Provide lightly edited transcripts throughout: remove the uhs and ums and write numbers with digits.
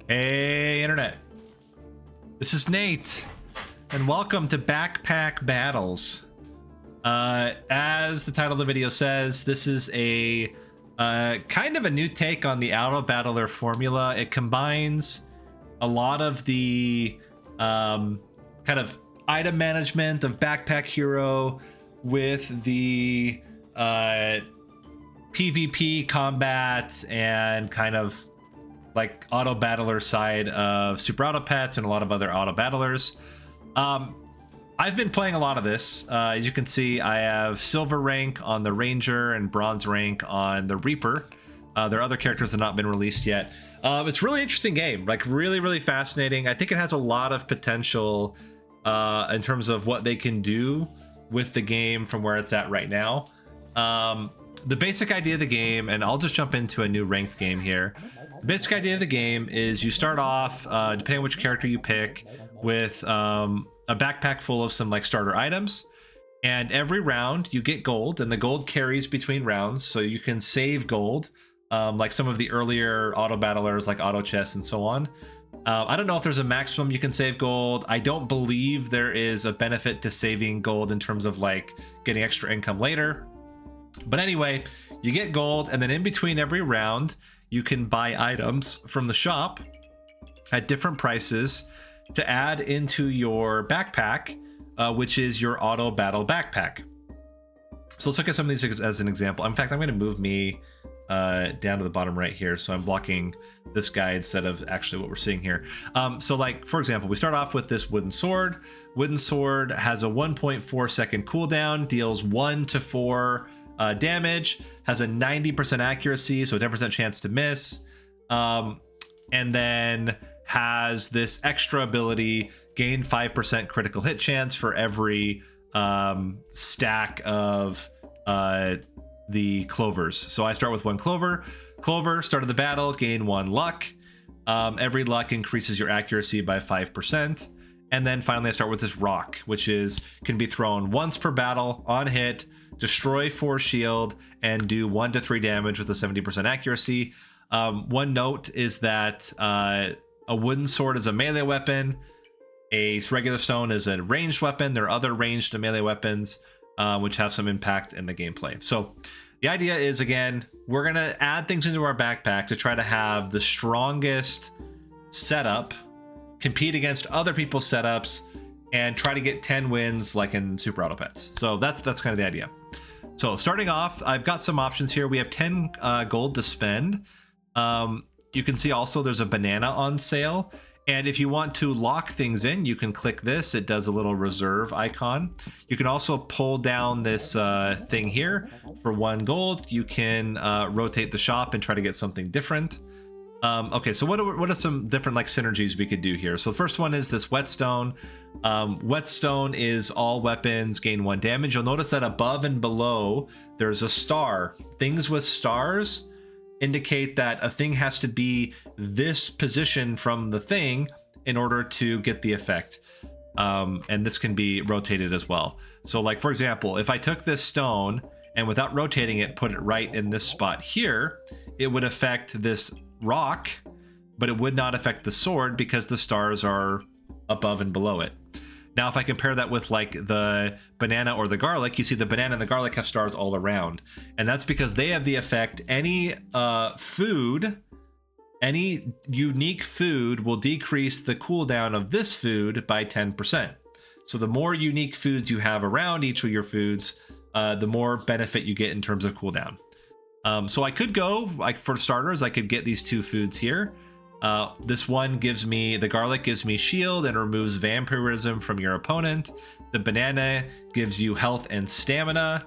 Hey, Internet. This is Nate, and welcome to Backpack Battles. As the title of the video says, this is a kind of a new take on the Auto Battler formula. It combines a lot of the kind of item management of Backpack Hero with the PvP combat and kind of like auto battler side of Super Auto Pets and a lot of other auto battlers. I've been playing a lot of this. As you can see, I have silver rank on the Ranger and bronze rank on the Reaper. There are other characters that have not been released yet. It's a really interesting game, like really fascinating. I think it has a lot of potential in terms of what they can do with the game from where it's at right now. The basic idea of the game, and I'll just jump into a new ranked game here. The basic idea of the game is you start off, depending on which character you pick, with a backpack full of some like starter items. And every round you get gold, and the gold carries between rounds, so you can save gold, like some of the earlier auto battlers like Auto Chess and so on. I don't know if there's a maximum you can save gold. I don't believe there is a benefit to saving gold in terms of like getting extra income later. But anyway, you get gold, and then in between every round, you can buy items from the shop at different prices to add into your backpack, which is your auto battle backpack. So let's look at some of these as an example. In fact, I'm going to move me down to the bottom right here, so I'm blocking this guy instead of actually what we're seeing here. So like, for example, we start off with this wooden sword. Wooden sword has a 1.4 second cooldown, deals 1 to 4 damage, has a 90% accuracy, so a 10% chance to miss, and then has this extra ability, gain 5% critical hit chance for every stack of the clovers. So I start with 1 clover. Start of the battle, gain 1 luck. Every luck increases your accuracy by 5%. And then finally I start with this rock, which can be thrown once per battle, on hit, destroy 4 shield, and do 1 to 3 damage with a 70% accuracy. One note is that a wooden sword is a melee weapon. A regular stone is a ranged weapon. There are other ranged and melee weapons which have some impact in the gameplay. So the idea is, again, we're going to add things into our backpack to try to have the strongest setup, compete against other people's setups, and try to get 10 wins like in Super Auto Pets. So that's kind of the idea. So starting off, I've got some options here. We have 10 gold to spend. You can see also there's a banana on sale. And if you want to lock things in, you can click this. It does a little reserve icon. You can also pull down this thing here for 1 gold. You can rotate the shop and try to get something different. Okay, so what are some different like synergies we could do here? So the first one is this whetstone. Whetstone is all weapons gain 1 damage. You'll notice that above and below there's a star. Things with stars indicate that a thing has to be this position from the thing in order to get the effect. And this can be rotated as well. So like, for example, if I took this stone and without rotating it, put it right in this spot here, it would affect this rock, but it would not affect the sword because the stars are above and below it. Now, if I compare that with like the banana or the garlic, you see the banana and the garlic have stars all around. And that's because they have the effect, any unique food will decrease the cooldown of this food by 10%. So the more unique foods you have around each of your foods, the more benefit you get in terms of cooldown. So I could go, like for starters, I could get these 2 foods here. This one gives me, the garlic gives me shield and removes vampirism from your opponent. The banana gives you health and stamina.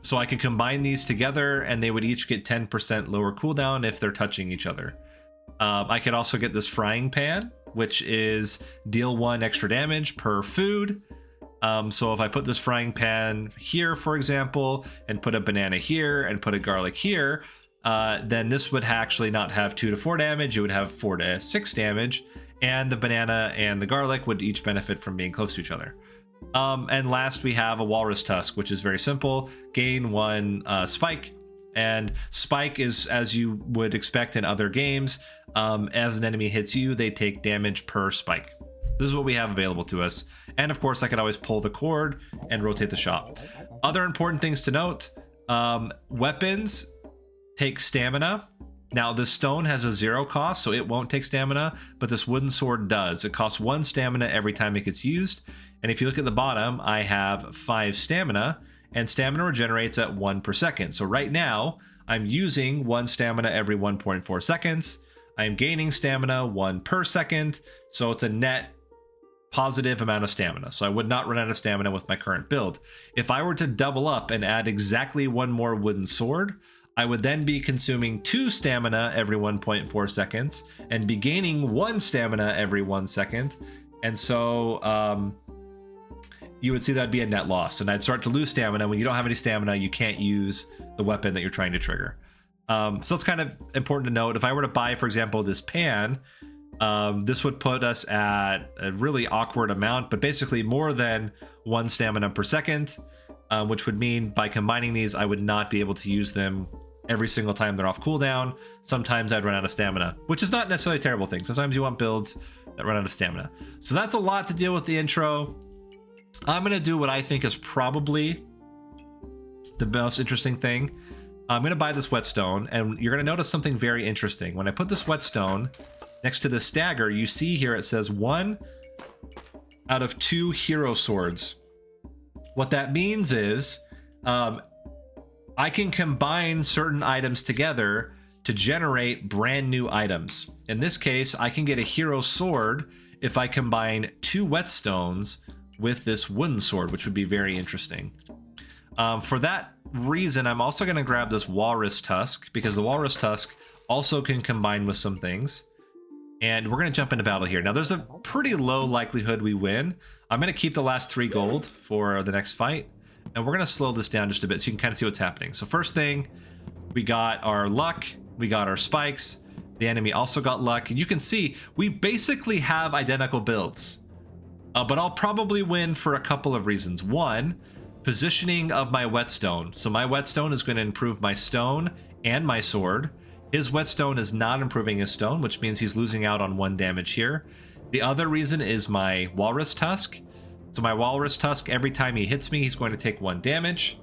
So I could combine these together and they would each get 10% lower cooldown if they're touching each other. I could also get this frying pan, which is deal 1 extra damage per food. So if I put this frying pan here, for example, and put a banana here and put a garlic here, then this would actually not have 2 to 4 damage. It would have 4 to 6 damage, and the banana and the garlic would each benefit from being close to each other. And last, we have a walrus tusk, which is very simple. Gain 1 spike, And spike is, as you would expect in other games, as an enemy hits you, they take damage per spike. This is what we have available to us. And of course, I could always pull the cord and rotate the shop. Other important things to note, weapons take stamina. Now, this stone has a 0 cost, so it won't take stamina, but this wooden sword does. It costs 1 stamina every time it gets used. And if you look at the bottom, I have 5 stamina, and stamina regenerates at 1 per second. So right now, I'm using 1 stamina every 1.4 seconds. I'm gaining stamina 1 per second, so it's a net positive amount of stamina. So I would not run out of stamina with my current build. If I were to double up and add exactly 1 more wooden sword, I would then be consuming 2 stamina every 1.4 seconds and be gaining 1 stamina every 1 second. And so you would see that'd be a net loss. And I'd start to lose stamina. When you don't have any stamina, you can't use the weapon that you're trying to trigger. So it's kind of important to note. If I were to buy, for example, this pan, this would put us at a really awkward amount, but basically more than 1 stamina per second, which would mean by combining these, I would not be able to use them every single time they're off cooldown. Sometimes I'd run out of stamina, which is not necessarily a terrible thing. Sometimes you want builds that run out of stamina. So that's a lot to deal with the intro. I'm going to do what I think is probably the most interesting thing. I'm going to buy this whetstone, and you're going to notice something very interesting. When I put this whetstone next to the stagger, you see here it says 1 out of 2 hero swords. What that means is I can combine certain items together to generate brand new items. In this case, I can get a hero sword if I combine 2 whetstones with this wooden sword, which would be very interesting. For that reason, I'm also going to grab this walrus tusk, because the walrus tusk also can combine with some things. And we're going to jump into battle here. Now, there's a pretty low likelihood we win. I'm going to keep the last 3 gold for the next fight. And we're going to slow this down just a bit so you can kind of see what's happening. So first thing, we got our luck. We got our spikes. The enemy also got luck. And you can see we basically have identical builds. But I'll probably win for a couple of reasons. One, positioning of my whetstone. So my whetstone is going to improve my stone and my sword. His whetstone is not improving his stone, which means he's losing out on 1 damage here. The other reason is my walrus tusk. So my walrus tusk, every time he hits me, he's going to take 1 damage.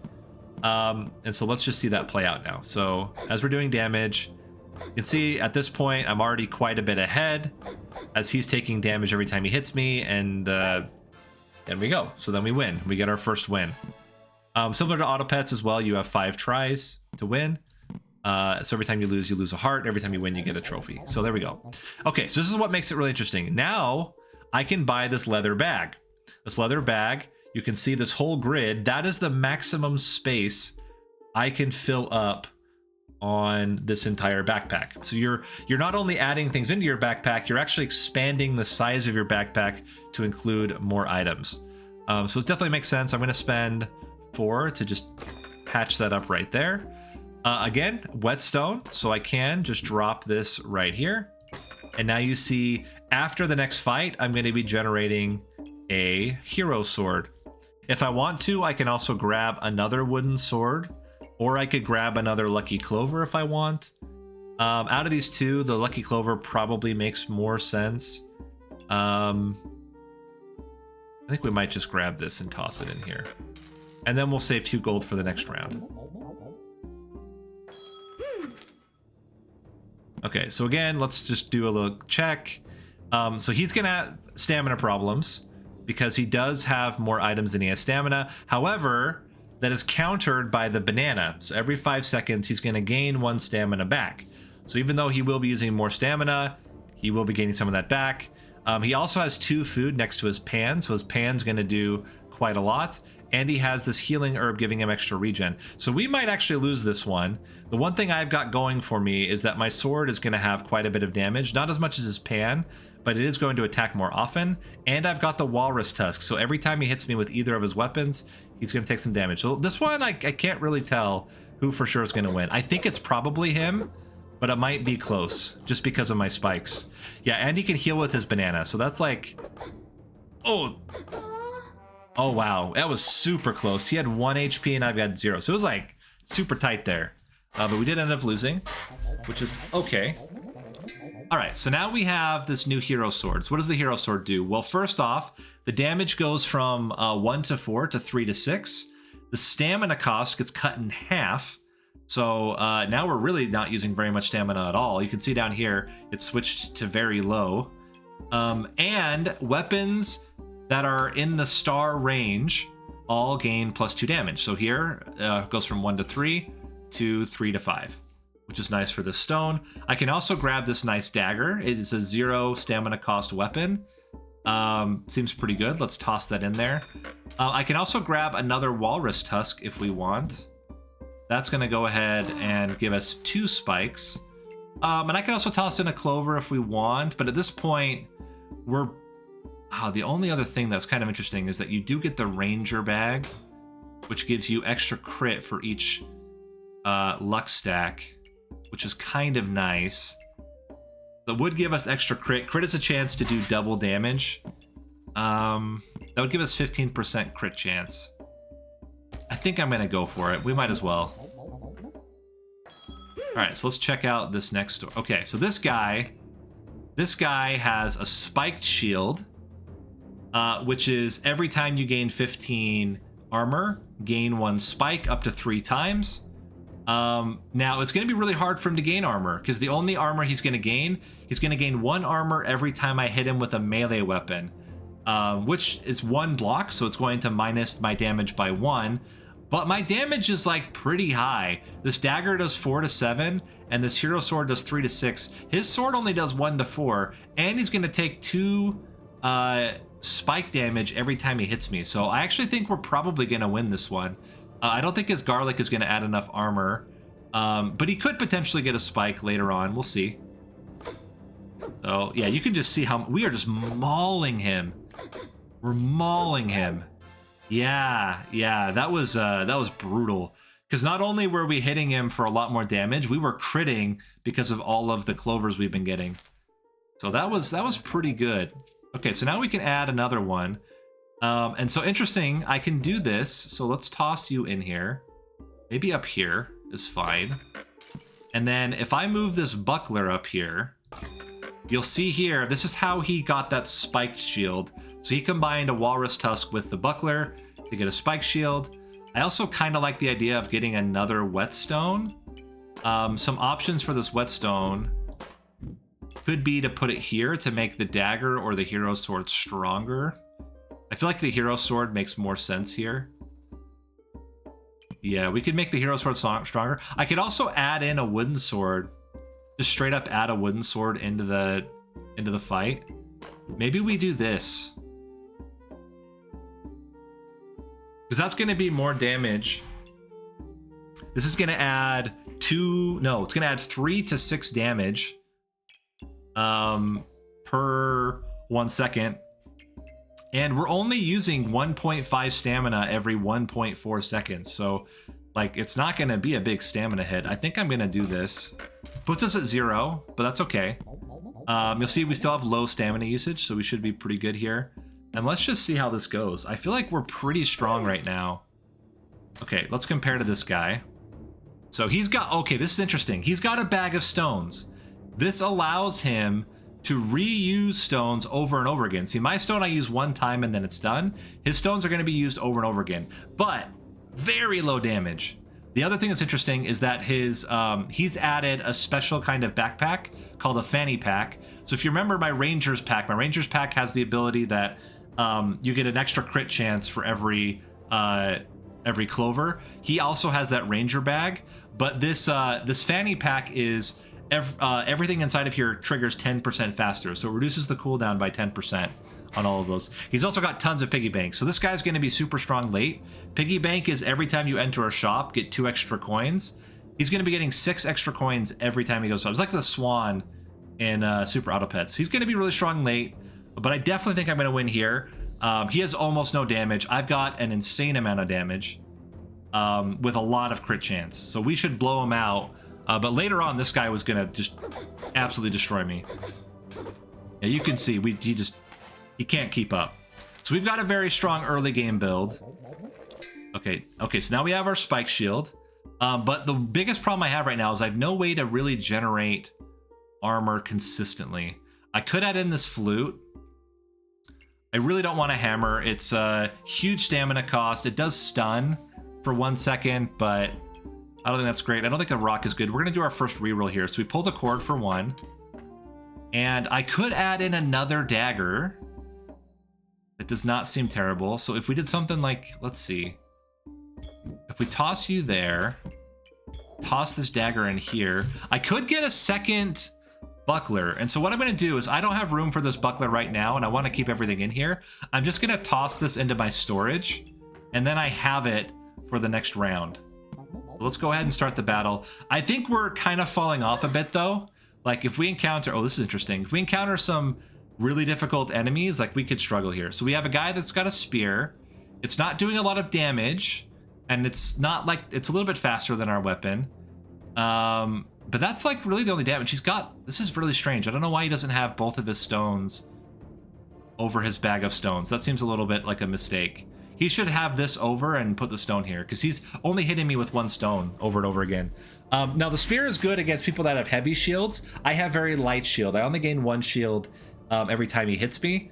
And so let's just see that play out now. So as we're doing damage, you can see at this point, I'm already quite a bit ahead as he's taking damage every time he hits me. And there we go. So then we win. We get our first win. Similar to auto pets as well, you have 5 tries to win. So every time you lose a heart. Every time you win, you get a trophy. So there we go. Okay, so this is what makes it really interesting. Now I can buy this leather bag. This leather bag, you can see this whole grid. That is the maximum space I can fill up on this entire backpack. So you're not only adding things into your backpack, you're actually expanding the size of your backpack to include more items. So it definitely makes sense. I'm going to spend 4 to just patch that up right there. Again, whetstone, so I can just drop this right here. And now you see after the next fight, I'm going to be generating a hero sword. If I want to, I can also grab another wooden sword, or I could grab another lucky clover if I want. Out of these 2, the lucky clover probably makes more sense. I think we might just grab this and toss it in here. And then we'll save 2 gold for the next round. Okay, so again, let's just do a little check. So he's gonna have stamina problems because he does have more items than he has stamina. However, that is countered by the banana. So every 5 seconds, he's gonna gain 1 stamina back. So even though he will be using more stamina, he will be gaining some of that back. He also has 2 food next to his pan, so his pan's gonna do quite a lot. And he has this healing herb giving him extra regen. So we might actually lose this one. The one thing I've got going for me is that my sword is going to have quite a bit of damage. Not as much as his pan, but it is going to attack more often. And I've got the walrus tusk. So every time he hits me with either of his weapons, he's going to take some damage. So this one, I can't really tell who for sure is going to win. I think it's probably him, but it might be close just because of my spikes. Yeah, and he can heal with his banana. So that's like... Oh, wow. That was super close. He had 1 HP and I've got 0. So it was like super tight there. but we did end up losing, which is okay. All right, so now we have this new hero sword. So what does the hero sword do? Well, first off, the damage goes from 1 to 4 to 3 to 6. The stamina cost gets cut in half. So now we're really not using very much stamina at all. You can see down here, it's switched to very low. And weapons that are in the star range all gain +2 damage. So here goes from 1 to 3 to 3 to 5. Which is nice for this stone. I can also grab this nice dagger. It is a 0 stamina cost weapon. Seems pretty good. Let's toss that in there. I can also grab another walrus tusk if we want. That's going to go ahead and give us 2 spikes. And I can also toss in a clover if we want. But at this point, we're... the only other thing that's kind of interesting is that you do get the ranger bag, which gives you extra crit for each luck stack, which is kind of nice. That would give us extra crit. Crit is a chance to do double damage. That would give us 15% crit chance. I think I'm going to go for it. We might as well. All right, so let's check out this next store. Okay, so this guy has a spiked shield, which is every time you gain 15 armor, gain 1 spike up to 3 times. Now it's going to be really hard for him to gain armor because the only armor he's going to gain 1 armor every time I hit him with a melee weapon, which is 1 block, so it's going to minus my damage by 1. But my damage is like pretty high. This dagger does 4 to 7, and this hero sword does 3 to 6. His sword only does 1 to 4, and he's going to take 2 spike damage every time he hits me. So I actually think we're probably going to win this one. I don't think his garlic is going to add enough armor, but he could potentially get a spike later on. We'll see. So yeah, you can just see how we are just mauling him. We're mauling him. Yeah, that was brutal. Because not only were we hitting him for a lot more damage, we were critting because of all of the clovers we've been getting. So that was pretty good. Okay, so now we can add another one. And so interesting, I can do this. So let's toss you in here. Maybe up here is fine. And then if I move this buckler up here, you'll see here, this is how he got that spiked shield. So he combined a walrus tusk with the buckler to get a spike shield. I also kind of like the idea of getting another whetstone. Some options for this whetstone could be to put it here to make the dagger or the hero sword stronger. I feel like the hero sword makes more sense here. Yeah, we could make the hero sword stronger. I could also add in a wooden sword. Just straight up add a wooden sword into the fight. Maybe we do this. Because that's going to be more damage. This is going to add it's going to add 3 to 6 damage per 1 second. And we're only using 1.5 stamina every 1.4 seconds. So, like, it's not going to be a big stamina hit. I think I'm going to do this. Puts us at 0, but that's okay. You'll see we still have low stamina usage, so we should be pretty good here. And let's just see how this goes. I feel like we're pretty strong right now. Okay, let's compare to this guy. So he's got... Okay, this is interesting. He's got a bag of stones. This allows him to reuse stones over and over again. See, my stone I use 1 time and then it's done. His stones are going to be used over and over again, but very low damage. The other thing that's interesting is that his he's added a special kind of backpack called a fanny pack. So if you remember my Ranger's pack has the ability that you get an extra crit chance for every clover. He also has that Ranger bag, but this fanny pack is everything inside of here triggers 10% faster, so it reduces the cooldown by 10% on all of those. He's also got tons of piggy banks, so this guy's going to be super strong late. Piggy bank is every time you enter a shop, get 2 extra coins. He's going to be getting 6 extra coins every time he goes up. It's like the Swan in Super Auto Pets. He's going to be really strong late, but I definitely think I'm going to win here. He has almost no damage. I've got an insane amount of damage with a lot of crit chance, so we should blow him out. But later on, this guy was going to just absolutely destroy me. Yeah, you can see he can't keep up. So we've got a very strong early game build. Okay, so now we have our spike shield. But the biggest problem I have right now is I have no way to really generate armor consistently. I could add in this flute. I really don't want a hammer. It's a huge stamina cost. It does stun for 1 second, but I don't think that's great. I don't think a rock is good. We're gonna do our first reroll here. So we pull the cord for 1. And I could add in another dagger. It does not seem terrible. So if we did something like, let's see. If we toss you there, toss this dagger in here, I could get a second buckler. And so what I'm going to do is I don't have room for this buckler right now, and I want to keep everything in here. I'm just going to toss this into my storage, and then I have it for the next round. Let's go ahead and start the battle. I think we're kind of falling off a bit, though. Like, if we encounter... Oh, this is interesting. If we encounter some really difficult enemies, like, we could struggle here. So we have a guy that's got a spear. It's not doing a lot of damage, and it's not like... It's a little bit faster than our weapon. But that's like really the only damage he's got. This is really strange. I don't know why he doesn't have both of his stones over his bag of stones. That seems a little bit like a mistake. He should have this over and put the stone here, because he's only hitting me with 1 stone over and over again. Now the spear is good against people that have heavy shields. I have very light shield. I only gain 1 shield every time he hits me.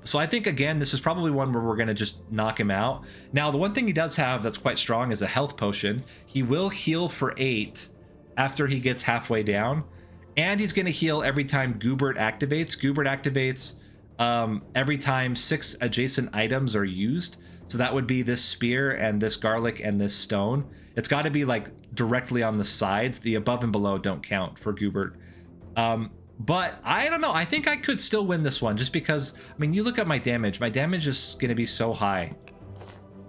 So I think, again, this is probably one where we're going to just knock him out. Now, the one thing he does have that's quite strong is a health potion. He will heal for 8 after he gets halfway down, and he's going to heal every time Goobert activates. Goobert activates every time 6 adjacent items are used. So that would be this spear and this garlic and this stone. It's got to be like directly on the sides. The above and below don't count for Goobert. But I don't know. I think I could still win this one, just because, I mean, you look at my damage. My damage is going to be so high.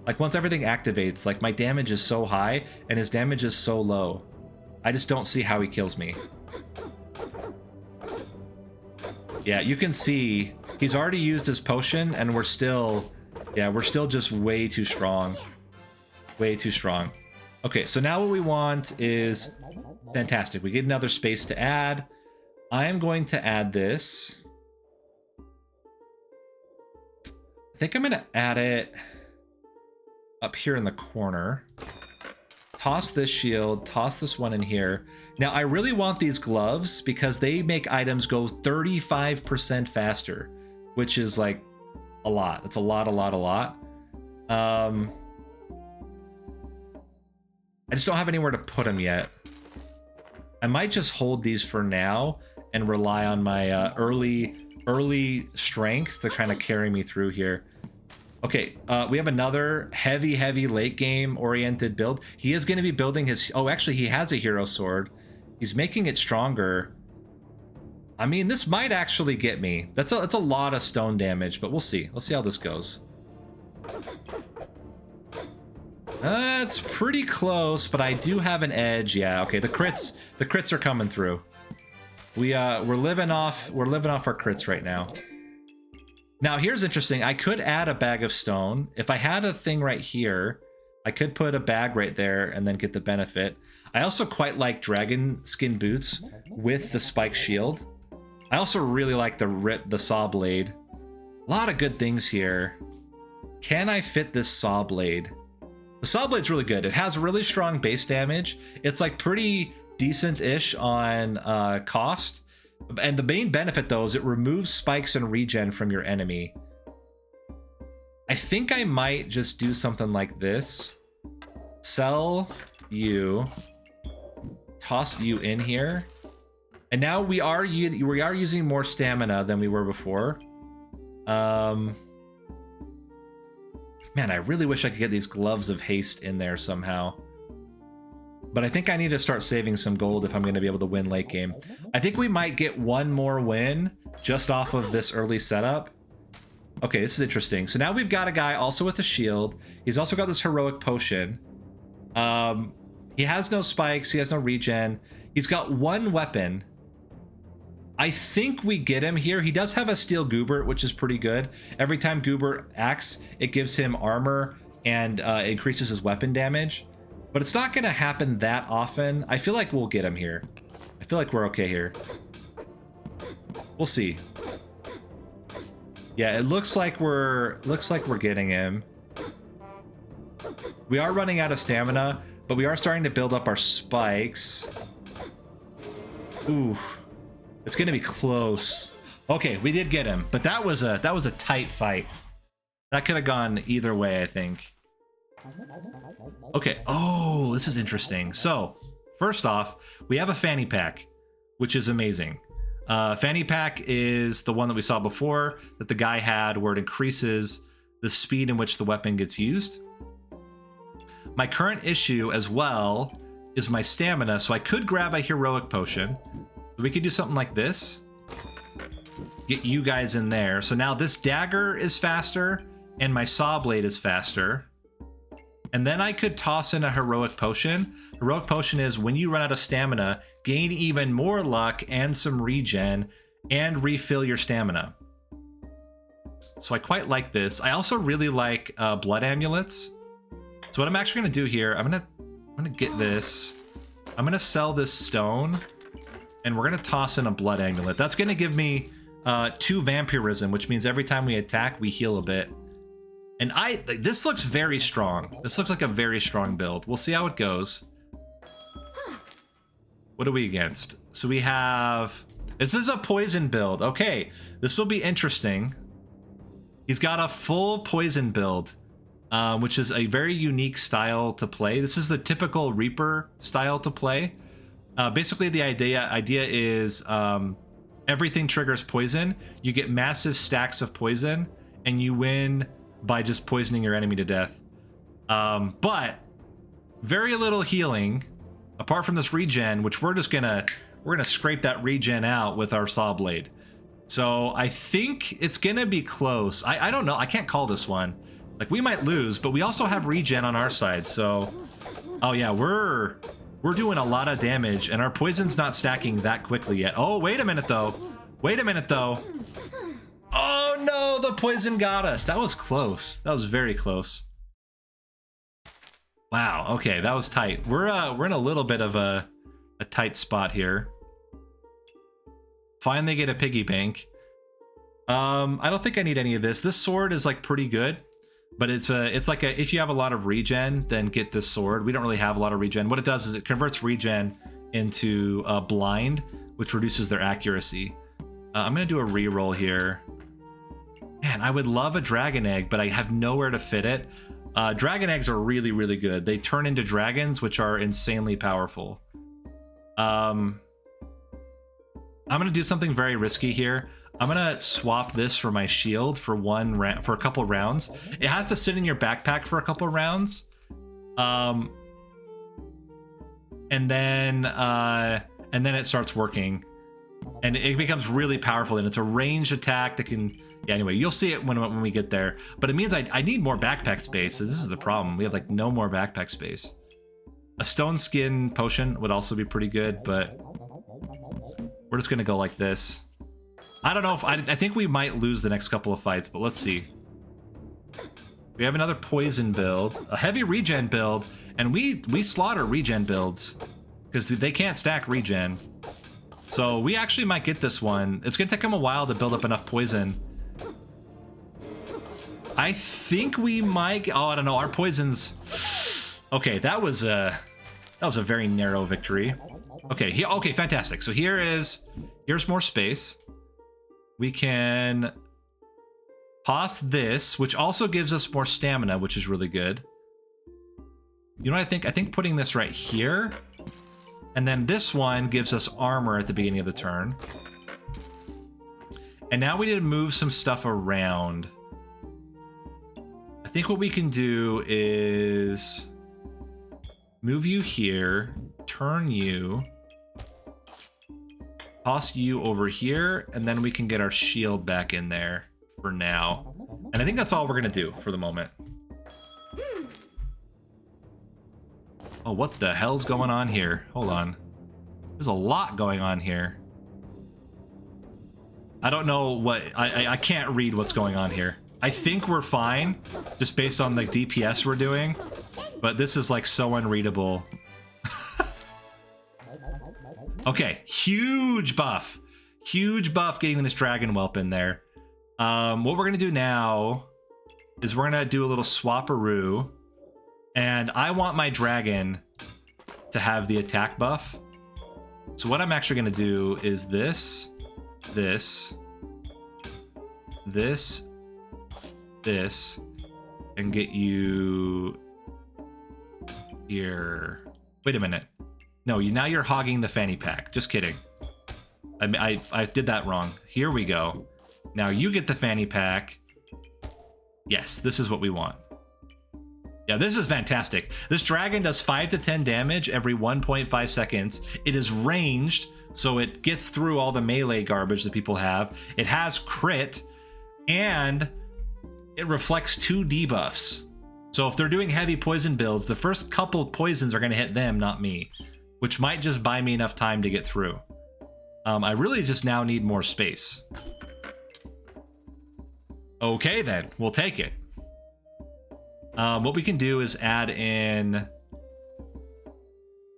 Like, once everything activates, like, my damage is so high and his damage is so low. I just don't see how he kills me. Yeah, you can see he's already used his potion, and we're still just way too strong. Way too strong. Okay, so now what we want is fantastic. We get another space to add. I am going to add this. I think I'm going to add it up here in the corner. Toss this shield, toss this one in here. Now, I really want these gloves because they make items go 35% faster, which is like a lot. It's a lot. I just don't have anywhere to put them yet. I might just hold these for now and rely on my early strength to kind of carry me through here. Okay, we have another heavy late game oriented build. He is going to be building his... Oh, actually, he has a hero sword. He's making it stronger. I mean, this might actually get me. That's a lot of stone damage, but we'll see. Let's see how this goes. It's pretty close, but I do have an edge. Yeah, okay, the crits are coming through. We're living off our crits right now. Now, here's interesting. I could add a bag of stone. If I had a thing right here, I could put a bag right there and then get the benefit. I also quite like dragon skin boots with the spike shield. I also really like the saw blade. A lot of good things here. Can I fit this saw blade? The saw blade's really good. It has really strong base damage. It's like pretty decent-ish on cost. And the main benefit, though, is it removes spikes and regen from your enemy. I think I might just do something like this. Sell you. Toss you in here. And now we are using more stamina than we were before. Man, I really wish I could get these gloves of haste in there somehow. But I think I need to start saving some gold if I'm going to be able to win late game. I think we might get one more win just off of this early setup. Okay, this is interesting. So now we've got a guy also with a shield. He's also got this heroic potion. He has no spikes. He has no regen. He's got 1 weapon. I think we get him here. He does have a steel Goobert, which is pretty good. Every time Goobert acts, it gives him armor and increases his weapon damage. But it's not going to happen that often. I feel like we'll get him here. I feel like we're okay here. We'll see. Yeah, it looks like we're getting him. We are running out of stamina, but we are starting to build up our spikes. Ooh, it's gonna be close. Okay, we did get him, but that was a tight fight. That could have gone either way, I think. Okay. Oh, this is interesting. So, first off, we have a fanny pack, which is amazing. Fanny pack is the one that we saw before that the guy had, where it increases the speed in which the weapon gets used. My current issue as well is my stamina, so I could grab a heroic potion. We could do something like this. Get you guys in there. So now this dagger is faster, and my saw blade is faster. And then I could toss in a heroic potion. Heroic potion is when you run out of stamina, gain even more luck and some regen, and refill your stamina. So I quite like this. I also really like blood amulets. So what I'm actually gonna do here, I'm gonna get this. I'm gonna sell this stone, and we're gonna toss in a blood amulet. That's gonna give me 2 vampirism, which means every time we attack, we heal a bit. And this looks very strong. This looks like a very strong build. We'll see how it goes. What are we against? So we have, this is a poison build. Okay, this will be interesting. He's got a full poison build, which is a very unique style to play. This is the typical Reaper style to play. Basically, the idea is everything triggers poison. You get massive stacks of poison, and you win by just poisoning your enemy to death. But very little healing, apart from this regen, which we're gonna scrape that regen out with our saw blade. So I think it's gonna be close. I don't know. I can't call this one. Like, we might lose, but we also have regen on our side. So, oh yeah, we're doing a lot of damage, and our poison's not stacking that quickly yet. Oh, wait a minute though. Wait a minute though. Oh no, the poison got us. That was close. That was very close. Wow, okay, that was tight. We're in a little bit of a tight spot here. Finally get a piggy bank. I don't think I need any of this. This sword is like pretty good, but it's like if you have a lot of regen, then get this sword. We don't really have a lot of regen. What it does is it converts regen into blind, which reduces their accuracy. I'm gonna do a reroll here. Man, I would love a dragon egg, but I have nowhere to fit it. Dragon eggs are really, really good. They turn into dragons, which are insanely powerful. I'm gonna do something very risky here. I'm gonna swap this for my shield for a couple rounds. It has to sit in your backpack for a couple rounds, and then it starts working, and it becomes really powerful. And it's a ranged attack that can. Yeah, anyway, you'll see it when we get there. But it means I need more backpack space. So this is the problem. We have like no more backpack space. A stone skin potion would also be pretty good, but we're just gonna go like this. I don't know if I think we might lose the next couple of fights, but let's see. We have another poison build, a heavy regen build, and we slaughter regen builds because they can't stack regen. So we actually might get this one. It's gonna take them a while to build up enough poison. I think we might. Oh, I don't know. Our poisons. Okay, that was a very narrow victory. Okay, okay, fantastic. So here's more space. We can toss this, which also gives us more stamina, which is really good. You know what I think? I think putting this right here, and then this one gives us armor at the beginning of the turn. And now we need to move some stuff around. I think what we can do is move you here, turn you, toss you over here, and then we can get our shield back in there for now. And I think that's all we're gonna do for the moment. Oh, what the hell's going on here? Hold on. There's a lot going on here. I don't know what... I can't read what's going on here. I think we're fine, just based on the DPS we're doing, but this is like so unreadable. Okay, huge buff. Huge buff getting this dragon whelp in there. What we're gonna do now is we're gonna do a little swapperoo. And I want my dragon to have the attack buff. So what I'm actually going to do is this, and get you here. Wait a minute. No, now you're hogging the fanny pack. Just kidding. I did that wrong. Here we go. Now you get the fanny pack. Yes, this is what we want. Yeah, this is fantastic. This dragon does 5 to 10 damage every 1.5 seconds. It is ranged, so it gets through all the melee garbage that people have. It has crit, and it reflects 2 debuffs. So if they're doing heavy poison builds, the first couple poisons are going to hit them, not me, which might just buy me enough time to get through. I really just now need more space. Okay, then. We'll take it. What we can do is add in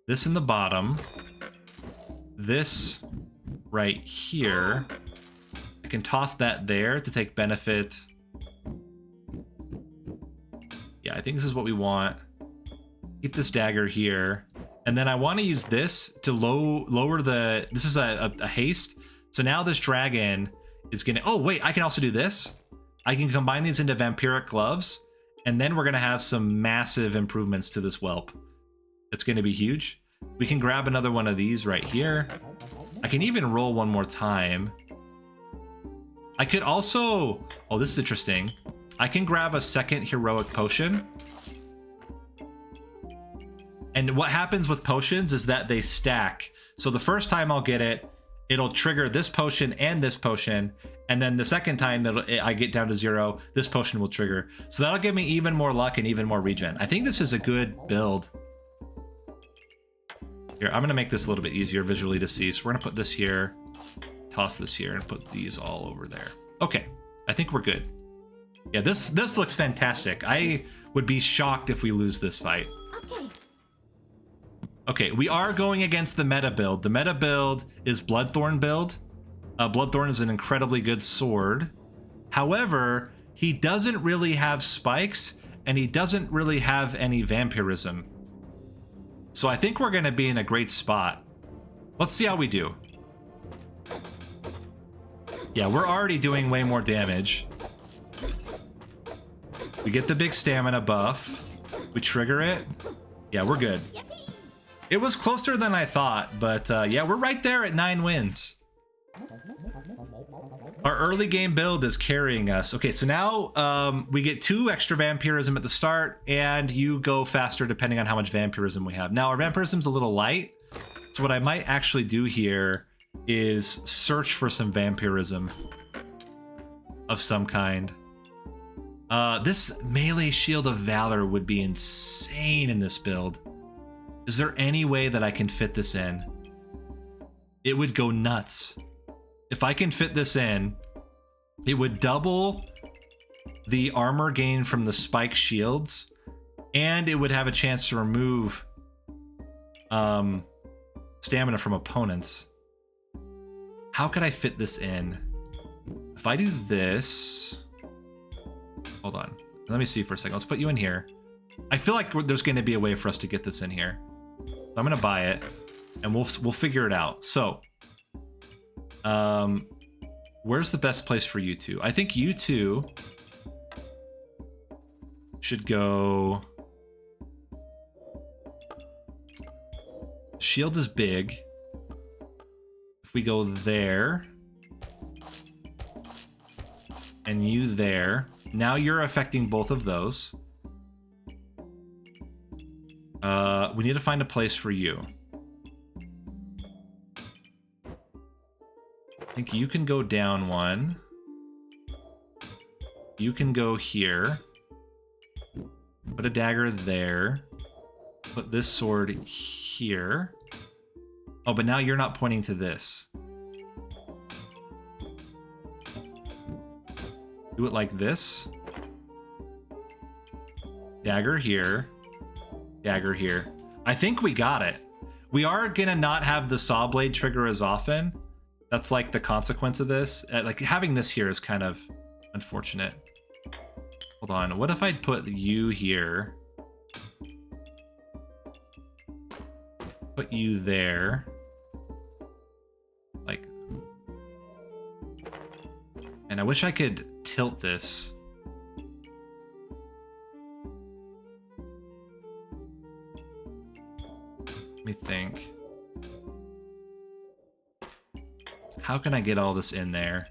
this in the bottom, this right here. I can toss that there to take benefit. Yeah, I think this is what we want. Keep this dagger here. And then I want to use this to lower the... This is a haste. So now this dragon is going to... Oh, wait, I can also do this. I can combine these into vampiric gloves. And then we're going to have some massive improvements to this whelp. It's going to be huge. We can grab another one of these right here. I can even roll one more time. I could also... Oh, this is interesting. I can grab a second heroic potion. And what happens with potions is that they stack. So the first time I'll get it, it'll trigger this potion and this potion. And then the second time that I get down to 0, this potion will trigger. So that'll give me even more luck and even more regen. I think this is a good build. Here, I'm going to make this a little bit easier visually to see. So we're going to put this here, toss this here, and put these all over there. Okay, I think we're good. Yeah, this looks fantastic. I would be shocked if we lose this fight. Okay, we are going against the meta build. The meta build is Bloodthorn build. Bloodthorn is an incredibly good sword. However, he doesn't really have spikes, and he doesn't really have any vampirism. So I think we're going to be in a great spot. Let's see how we do. Yeah, we're already doing way more damage. We get the big stamina buff. We trigger it. Yeah, we're good. It was closer than I thought, but yeah, we're right there at 9 wins. Our early game build is carrying us. Okay, so now we get 2 extra vampirism at the start, and you go faster depending on how much vampirism we have. Now, our vampirism's a little light, so what I might actually do here is search for some vampirism of some kind. This melee Shield of Valor would be insane in this build. Is there any way that I can fit this in? It would go nuts. If I can fit this in, it would double the armor gain from the spike shields, and it would have a chance to remove stamina from opponents. How could I fit this in? If I do this... Hold on. Let me see for a second. Let's put you in here. I feel like there's going to be a way for us to get this in here. So I'm going to buy it, and we'll figure it out. So, where's the best place for you two? I think you two should go... Shield is big. If we go there, and you there, now you're affecting both of those. We need to find a place for you. I think you can go down one. You can go here. Put a dagger there. Put this sword here. Oh, but now you're not pointing to this. Do it like this. Dagger here. Dagger here. I think we got it. We are gonna not have the saw blade trigger as often. That's like the consequence of this. Like having this here is kind of unfortunate. Hold on. What if I'd put you here? put you there. Like, and I wish I could tilt this. Let me think. How can I get all this in there?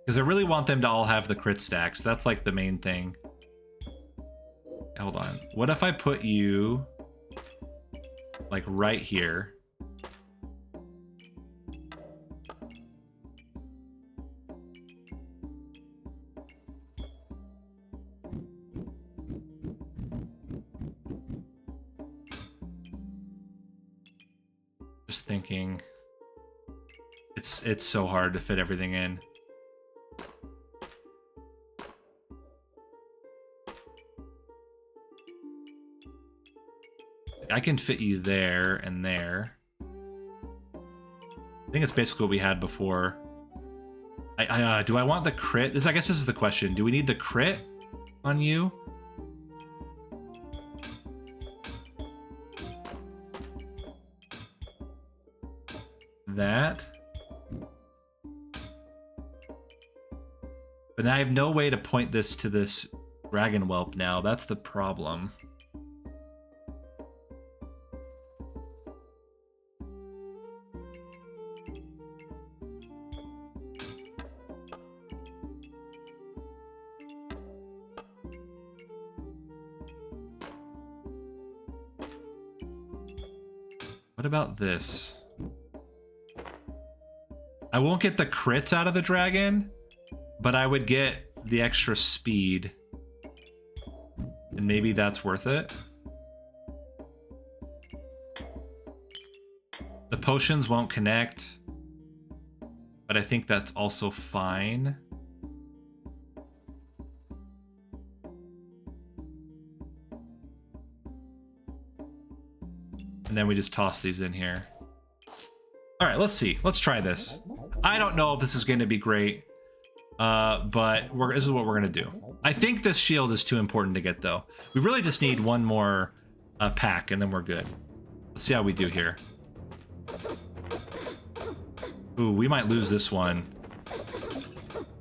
Because I really want them to all have the crit stacks. That's like the main thing. Hold on. What if I put you like right here? Just thinking. It's so hard to fit everything in. I can fit you there and there. I think it's basically what we had before. Do I want the crit? I guess this is the question. Do we need the crit on you? That. But I have no way to point this to this dragon whelp now. That's the problem. What about this? I won't get the crits out of the dragon, but I would get the extra speed. And maybe that's worth it. The potions won't connect, but I think that's also fine. And then we just toss these in here. All right, let's see. Let's try this. I don't know if this is going to be great, but this is what we're going to do. I think this shield is too important to get, though. We really just need one more pack, and then we're good. Let's see how we do here. Ooh, we might lose this one.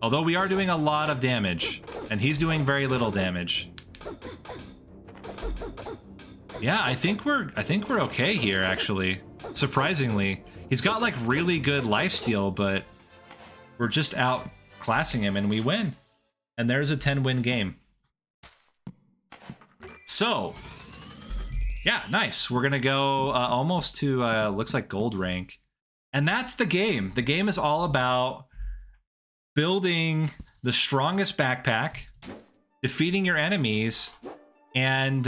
Although we are doing a lot of damage, and he's doing very little damage. Yeah, I think we're okay here, actually. Surprisingly. He's got like really good lifesteal, but we're just outclassing him and we win. And there's a 10-win game. So, yeah, nice. We're gonna go almost to looks like gold rank. And that's the game. The game is all about building the strongest backpack, defeating your enemies, and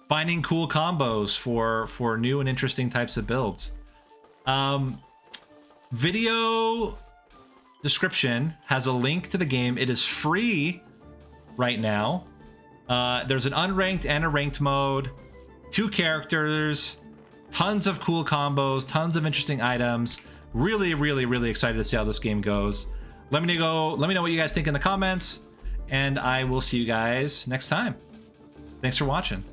finding cool combos for new and interesting types of builds. Video description has a link to the game. It is free right now. There's an unranked and a ranked mode, 2 characters, tons of cool combos, tons of interesting items. Really, really, really excited to see how this game goes. Let me know what you guys think in the comments, and I will see you guys next time. Thanks for watching.